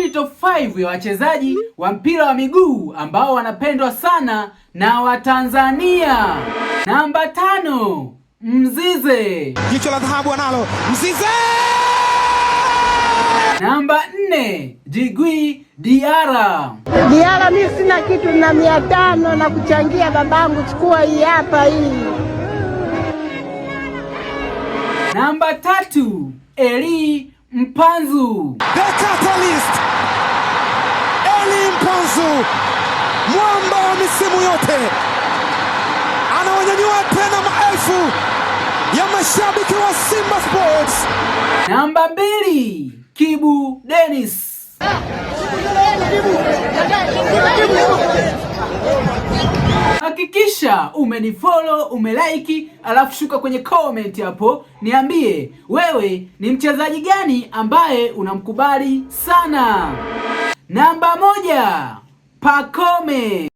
ni top 5 ya wachezaji wa mpira wa miguu ambao wanapendwa sana na Watanzania. Namba 5, Mzize. Jicho la dhahabu analo Mzize. Namba 4, Djigui Diarra. Diarra, mimi sina kitu na 500 na kuchangia babangu, chukua hii hapa hii. Namba 3, Elie Mpanzu. The Catalyst. Elie Mpanzu, mwamba wa misimu yote, anawanyanyua tena maelfu ya mashabiki wa Simba Sports. Namba 2, Kibu Denis. Hakikisha umenifollow, umelike, alafu shuka kwenye comment hapo niambie wewe ni mchezaji gani ambaye unamkubali sana. Namba 1, Pacome.